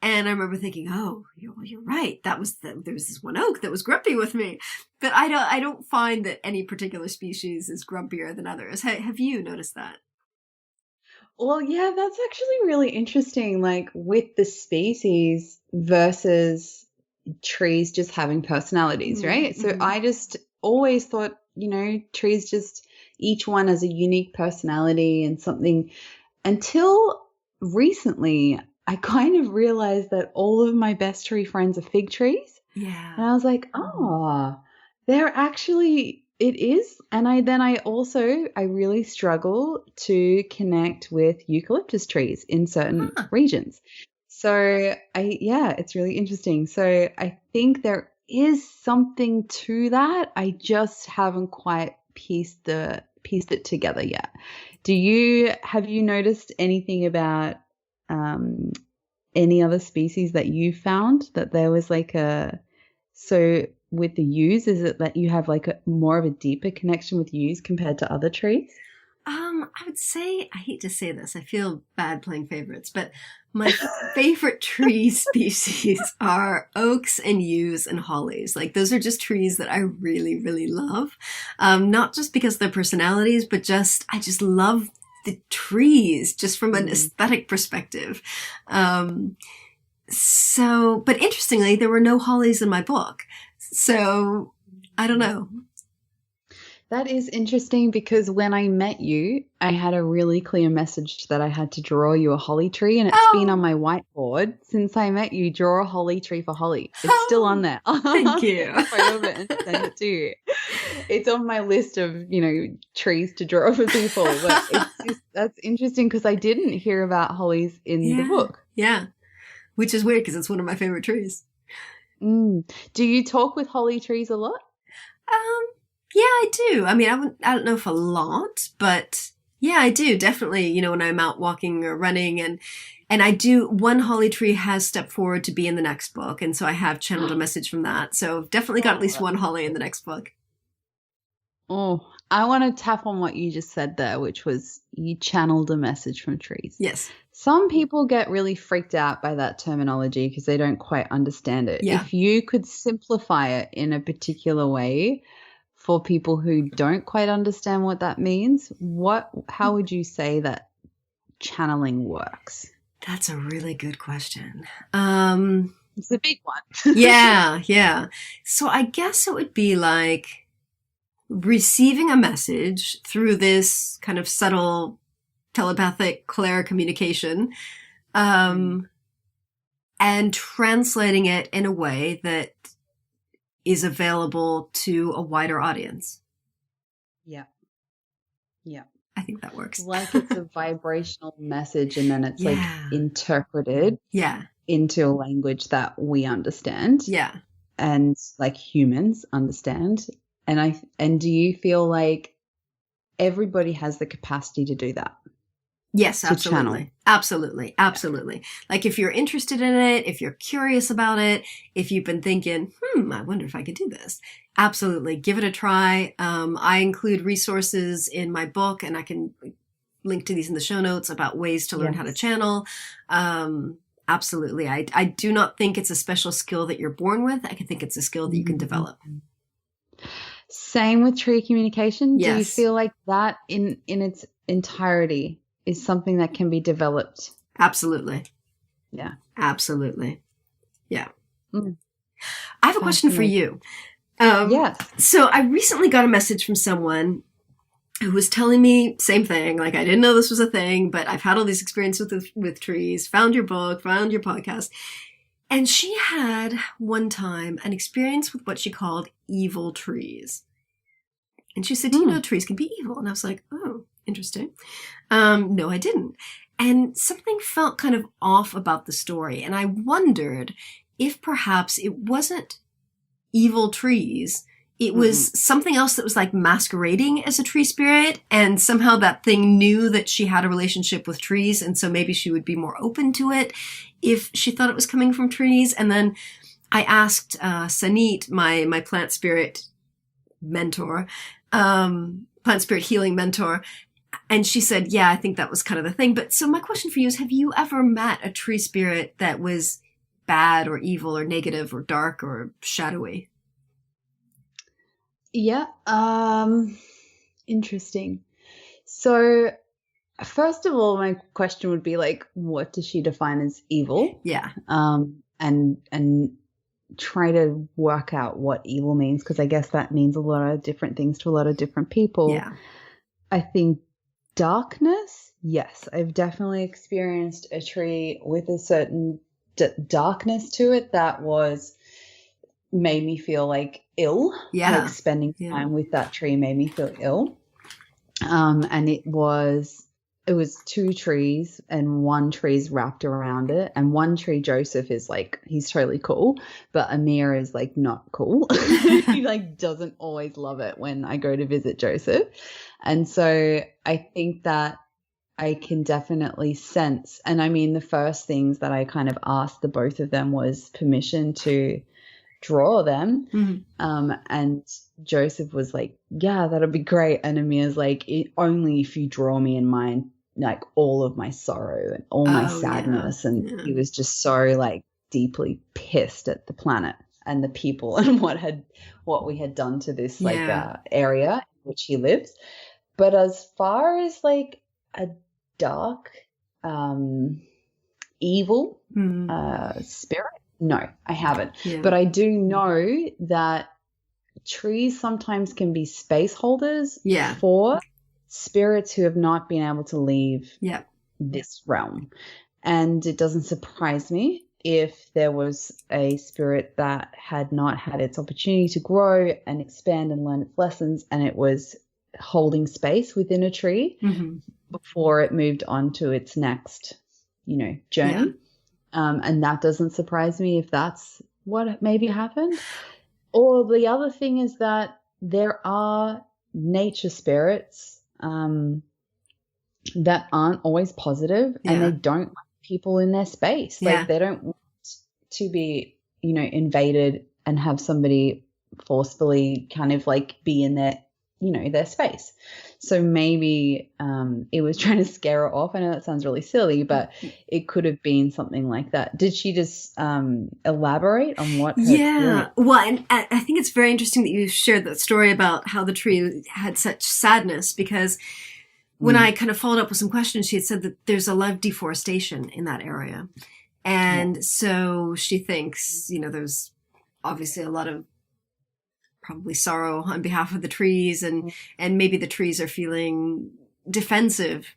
And I remember thinking, oh, you're right. There was this one oak that was grumpy with me. But I don't find that any particular species is grumpier than others. Have you noticed that? Well, yeah, that's actually really interesting. With the species versus trees just having personalities, right? So I just always thought, trees just each one has a unique personality and something, until recently I kind of realized that all of my best tree friends are fig trees. Yeah. And I was like, they're actually, it is. And I really struggle to connect with eucalyptus trees in certain regions. So it's really interesting. So I think there is something to that. I just haven't quite pieced it together yet. Have you noticed anything about any other species that you found that there was so with the yews, is it that you have more of a deeper connection with yews compared to other trees? I would say, I hate to say this, I feel bad playing favorites, but my favorite tree species are oaks and yews and hollies. Those are just trees that I really, really love. Not just because of their personalities, but I just love the trees just from an aesthetic perspective. So, but interestingly, there were no hollies in my book. So I don't know. That is interesting because when I met you, I had a really clear message that I had to draw you a holly tree, and it's been on my whiteboard since I met you. Draw a holly tree for Holly. It's still on there. Thank you. Take a photo of it and send it to you. It's on my list of, trees to draw for people. But that's interesting because I didn't hear about hollies in the book. Yeah, which is weird because it's one of my favorite trees. Do you talk with holly trees a lot? Yeah, I do. I mean, I don't know if a lot, but yeah, I do. Definitely, when I'm out walking or running and I do, one holly tree has stepped forward to be in the next book. And so I have channeled a message from that. So definitely got at least one holly in the next book. Oh, I want to tap on what you just said there, which was you channeled a message from trees. Yes. Some people get really freaked out by that terminology because they don't quite understand it. Yeah. If you could simplify it in a particular way for people who don't quite understand what that means, how would you say that channeling works? That's a really good question. It's a big one. Yeah. So I guess it would be like receiving a message through this kind of subtle telepathic Claire communication, and translating it in a way that is available to a wider audience. Yeah. I think that works. Like it's a vibrational message and then it's like interpreted into a language that we understand. Yeah. And like humans understand. And do you feel like everybody has the capacity to do that? Yes, absolutely. Absolutely. Like if you're interested in it, if you're curious about it, if you've been thinking, I wonder if I could do this. Absolutely. Give it a try. I include resources in my book and I can link to these in the show notes about ways to learn how to channel. Absolutely. I do not think it's a special skill that you're born with. I think it's a skill that you can develop. Same with tree communication. Yes. Do you feel like that in its entirety is something that can be developed? Absolutely. Yeah. Absolutely. Yeah. I have a question for you. Yes. So I recently got a message from someone who was telling me same thing. Like I didn't know this was a thing, but I've had all these experiences with trees, found your book, found your podcast. And she had one time an experience with what she called evil trees. And she said, do you know trees can be evil? And I was like, oh, interesting. No, I didn't. And something felt kind of off about the story. And I wondered if perhaps it wasn't evil trees. It was something else that was like masquerading as a tree spirit. And somehow that thing knew that she had a relationship with trees. And so maybe she would be more open to it if she thought it was coming from trees. And then I asked Sanit, my plant spirit mentor, plant spirit healing mentor, and she said, yeah, I think that was kind of the thing. But so my question for you is, have you ever met a tree spirit that was bad or evil or negative or dark or shadowy? Yeah. Interesting. So first of all, my question would be like, what does she define as evil? Yeah. And try to work out what evil means, because I guess that means a lot of different things to a lot of different people. Yeah. I think darkness, yes, I've definitely experienced a tree with a certain darkness to it that made me feel like ill. Yeah. Like spending time with that tree made me feel ill. And it was two trees and one tree's wrapped around it. And one tree, Joseph, is like, he's totally cool, but Amir is like not cool. He like doesn't always love it when I go to visit Joseph. And so I think that I can definitely sense, and I mean, the first things that I kind of asked the both of them was permission to draw them. And Joseph was like, yeah, that'll be great. And Amir's like, only if you draw me in mind, like all of my sorrow and all my sadness. Yeah. And he was just so like deeply pissed at the planet and the people and what we had done to this area in which he lives. But as far as like a dark evil spirit. No, I haven't. Yeah. But I do know that trees sometimes can be space holders for spirits who have not been able to leave this realm. And it doesn't surprise me if there was a spirit that had not had its opportunity to grow and expand and learn its lessons, and it was holding space within a tree before it moved on to its next, journey. Yeah. And that doesn't surprise me if that's what maybe happened. Or the other thing is that there are nature spirits that aren't always positive, and they don't like people in their space. Like they don't want to be, invaded and have somebody forcefully kind of like be in their, their space. So maybe it was trying to scare her off. I know that sounds really silly, but it could have been something like that. Did she just elaborate on what her experience? Well, and I think it's very interesting that you shared that story about how the tree had such sadness, because when I kind of followed up with some questions, she had said that there's a lot of deforestation in that area. And so she thinks, there's obviously a lot of probably sorrow on behalf of the trees, and maybe the trees are feeling defensive.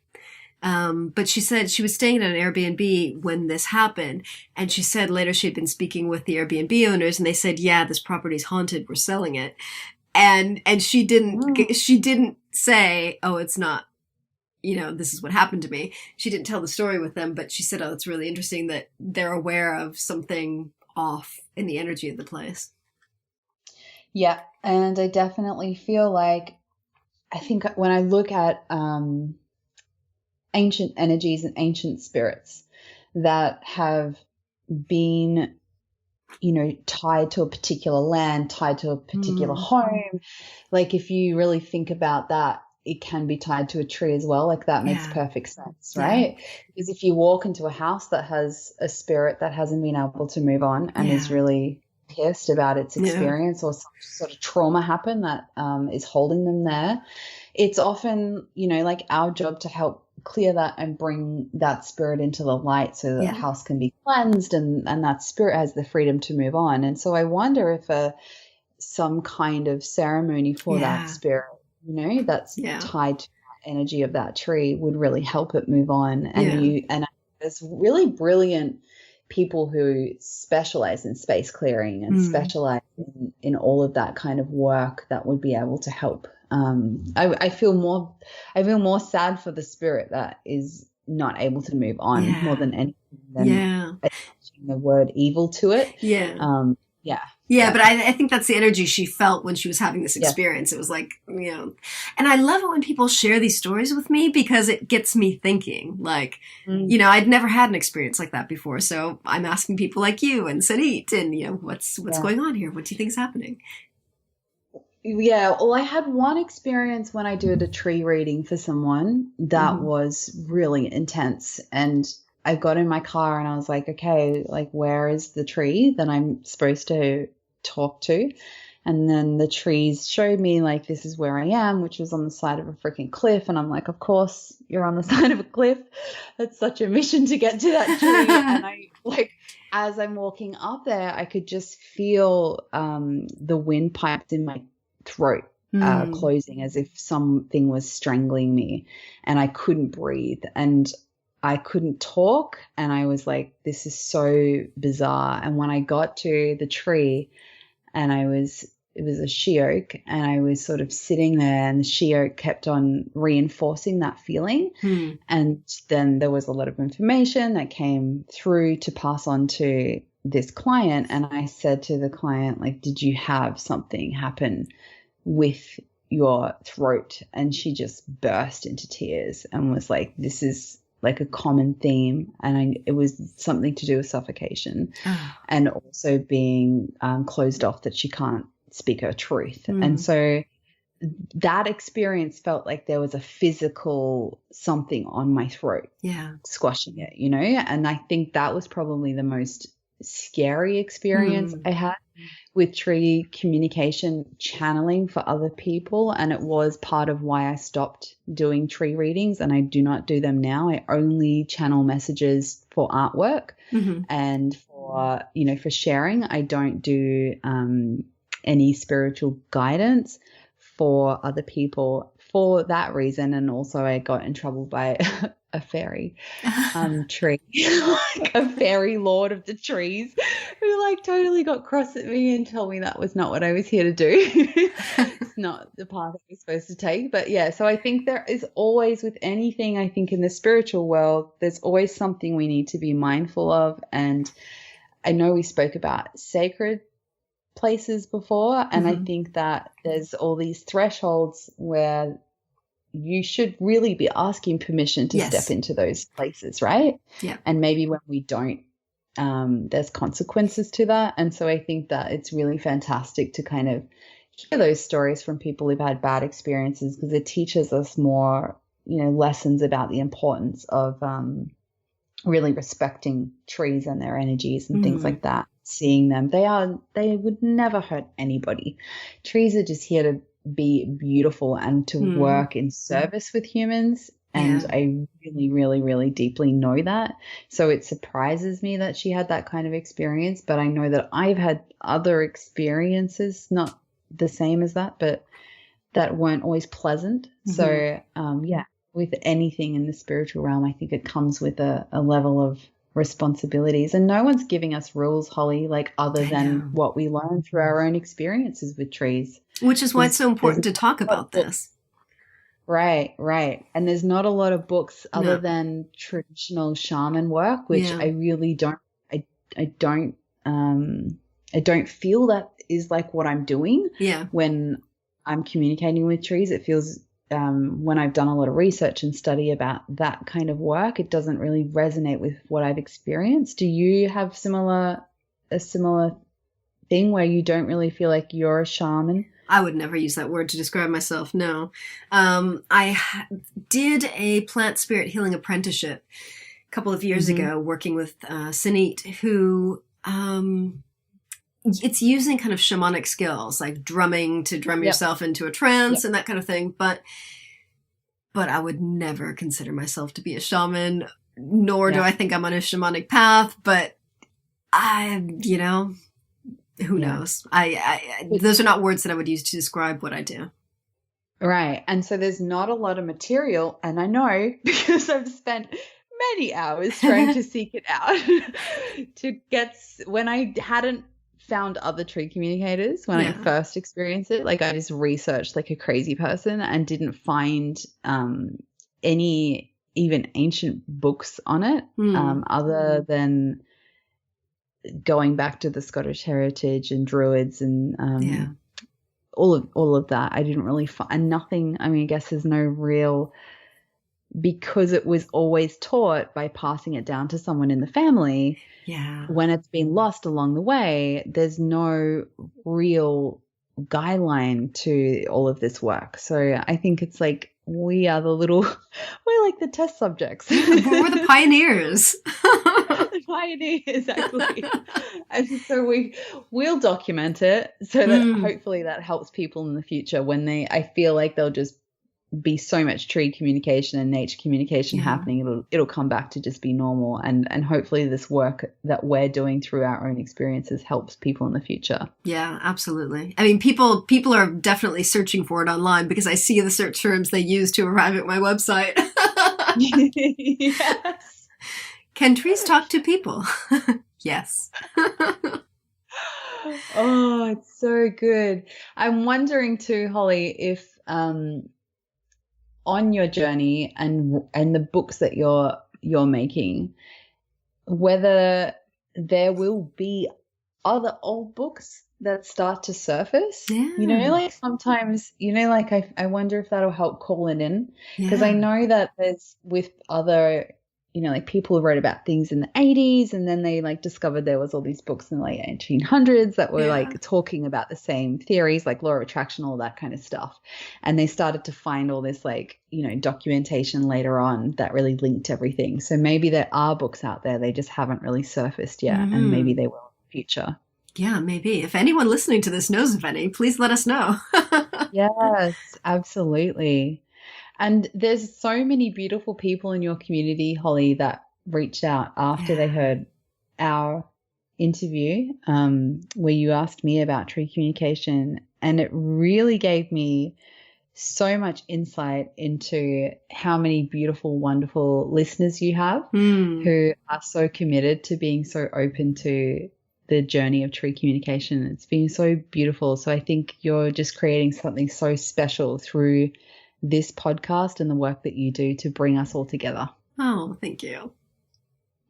But she said she was staying at an Airbnb when this happened. And she said later she'd been speaking with the Airbnb owners, and they said, this property's haunted. We're selling it. And she didn't say, oh, it's not, this is what happened to me. She didn't tell the story with them, but she said, oh, it's really interesting that they're aware of something off in the energy of the place. Yeah. And I definitely feel like, I think when I look at ancient energies and ancient spirits that have been, tied to a particular land, tied to a particular home, like if you really think about that, it can be tied to a tree as well. Like that makes perfect sense, right? Because if you walk into a house that has a spirit that hasn't been able to move on and is really pissed about its experience or some sort of trauma happened that is holding them there, it's often, like our job to help clear that and bring that spirit into the light so that the house can be cleansed and that spirit has the freedom to move on. And so I wonder if some kind of ceremony for that spirit, that's tied to the energy of that tree would really help it move on. And there's really brilliant people who specialize in space clearing and specialize in all of that kind of work that would be able to help. I feel more sad for the spirit that is not able to move on more than anything than attaching the word evil to it. But I think that's the energy she felt when she was having this experience. It was like, and I love it when people share these stories with me, because it gets me thinking, like, I'd never had an experience like that before. So I'm asking people like you and Sanit and, what's going on here? What do you think is happening? Yeah, well, I had one experience when I did a tree reading for someone that was really intense, and I got in my car and I was like, okay, like, where is the tree that I'm supposed to talk to? And then the trees showed me, like, this is where I am, which was on the side of a freaking cliff. And I'm like, of course you're on the side of a cliff. That's such a mission to get to that tree. And I, like, as I'm walking up there, I could just feel the windpipes in my throat closing, as if something was strangling me, and I couldn't breathe. And I couldn't talk, and I was like, this is so bizarre. And when I got to the tree, and it was a she oak, and I was sort of sitting there, and the she oak kept on reinforcing that feeling. And then there was a lot of information that came through to pass on to this client. And I said to the client, like, did you have something happen with your throat? And she just burst into tears and was like, this is like a common theme. And it was something to do with suffocation and also being closed off, that she can't speak her truth. And so that experience felt like there was a physical something on my throat, squashing it, and I think that was probably the most scary experience I had with tree communication channeling for other people, and it was part of why I stopped doing tree readings, and I do not do them now. I only channel messages for artwork and for, you know, for sharing. I don't do any spiritual guidance for other people for that reason. And also I got in trouble by a fairy tree, like a fairy lord of the trees, who like totally got cross at me and told me that was not what I was here to do. It's not the path I was supposed to take. But yeah, so I think there is always, with anything, I think in the spiritual world, there's always something we need to be mindful of. And I know we spoke about sacred places before, and I think that there's all these thresholds where you should really be asking permission to step into those places, right? Yeah. And maybe when we don't, there's consequences to that. And so I think that it's really fantastic to kind of hear those stories from people who've had bad experiences, because it teaches us more, you know, lessons about the importance of really respecting trees and their energies and things like that. Seeing them, they would never hurt anybody. Trees are just here to be beautiful and to work in service with humans. And I really, really, really deeply know that. So it surprises me that she had that kind of experience, but I know that I've had other experiences, not the same as that, but that weren't always pleasant. So with anything in the spiritual realm, I think it comes with a level of responsibilities, and no one's giving us rules, Holly, like other than what we learn through our own experiences with trees. Which is why it's so important to talk about this. Right. And there's not a lot of books other than traditional shaman work, which I really don't, I don't feel that is like what I'm doing when I'm communicating with trees. It feels, when I've done a lot of research and study about that kind of work, it doesn't really resonate with what I've experienced. Do you have a similar thing where you don't really feel like you're a shaman? I would never use that word to describe myself, no. Did a plant spirit healing apprenticeship a couple of years ago, working with Sunit, who it's using kind of shamanic skills, like drumming to drum yourself into a trance and that kind of thing. But I would never consider myself to be a shaman, nor do I think I'm on a shamanic path. But you know, who knows? Those are not words that I would use to describe what I do. Right. And so there's not a lot of material. And I know, because I've spent many hours trying to seek it out when I hadn't found other tree communicators when I first experienced it. Like I just researched like a crazy person and didn't find any even ancient books on it, other than going back to the Scottish heritage and Druids and all of that. I didn't really find nothing. I mean, I guess there's no real, because it was always taught by passing it down to someone in the family. Yeah. When it's been lost along the way, there's no real guideline to all of this work. So I think it's like we're like the test subjects. We're the pioneers. The pioneers, exactly. And so we'll document it so that hopefully that helps people in the future when I feel like they'll just be so much tree communication and nature communication happening, it'll come back to just be normal, and hopefully this work that we're doing through our own experiences helps people in the future. Yeah, absolutely. I mean, people are definitely searching for it online, because I see the search terms they use to arrive at my website. Yes. Can trees talk to people? Yes. Oh, it's so good. I'm wondering too, Holly, if on your journey and the books that you're making, whether there will be other old books that start to surface. You know, like sometimes, you know, like I wonder if that'll help call it in, because I know that there's with other, you know, like people who wrote about things in the 80s, and then they like discovered there was all these books in the late 1800s that were like talking about the same theories, like law of attraction, all that kind of stuff. And they started to find all this like, you know, documentation later on that really linked everything. So maybe there are books out there, they just haven't really surfaced yet, and maybe they will in the future. Yeah, maybe. If anyone listening to this knows of any, please let us know. Yes, absolutely. And there's so many beautiful people in your community, Holly, that reached out after they heard our interview, where you asked me about tree communication, and it really gave me so much insight into how many beautiful, wonderful listeners you have who are so committed to being so open to the journey of tree communication. It's been so beautiful. So I think you're just creating something so special through this podcast and the work that you do to bring us all together. Oh, thank you.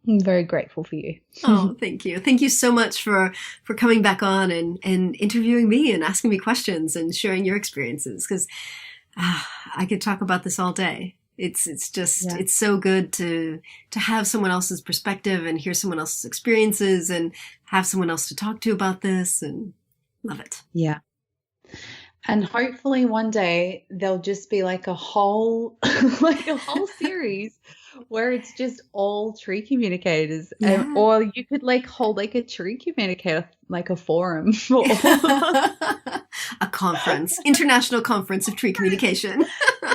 I'm very grateful for you. Oh, thank you. Thank you so much for coming back on and interviewing me and asking me questions and sharing your experiences, because I could talk about this all day. It's just, it's so good to have someone else's perspective and hear someone else's experiences and have someone else to talk to about this, and love it. Yeah. And hopefully one day there'll just be like a whole series where it's just all tree communicators, or you could like hold like a tree communicator, like a forum for a conference, international conference of tree communication.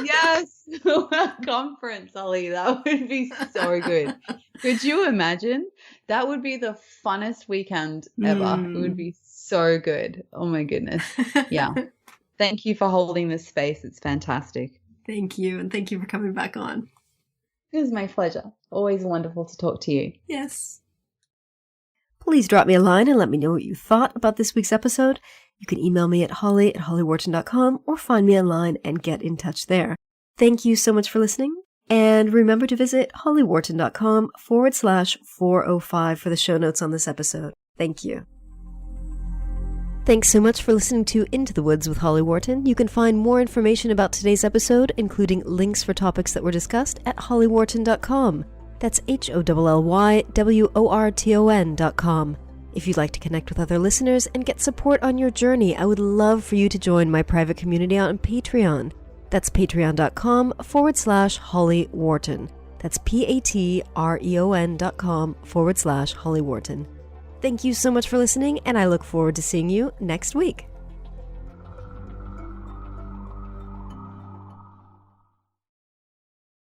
Yes, a conference, Ollie. That would be so good. Could you imagine? That would be the funnest weekend ever. It would be so good. Oh my goodness. Yeah. Thank you for holding this space. It's fantastic. Thank you. And thank you for coming back on. It was my pleasure. Always wonderful to talk to you. Yes. Please drop me a line and let me know what you thought about this week's episode. You can email me at holly@hollywharton.com or find me online and get in touch there. Thank you so much for listening. And remember to visit hollywharton.com/405 for the show notes on this episode. Thank you. Thanks so much for listening to Into the Woods with Holly Wharton. You can find more information about today's episode, including links for topics that were discussed, at hollywharton.com. That's HOLLYWORTON.com. If you'd like to connect with other listeners and get support on your journey, I would love for you to join my private community on Patreon. That's patreon.com/Holly Wharton. That's patreon.com/Holly Wharton. Thank you so much for listening, and I look forward to seeing you next week.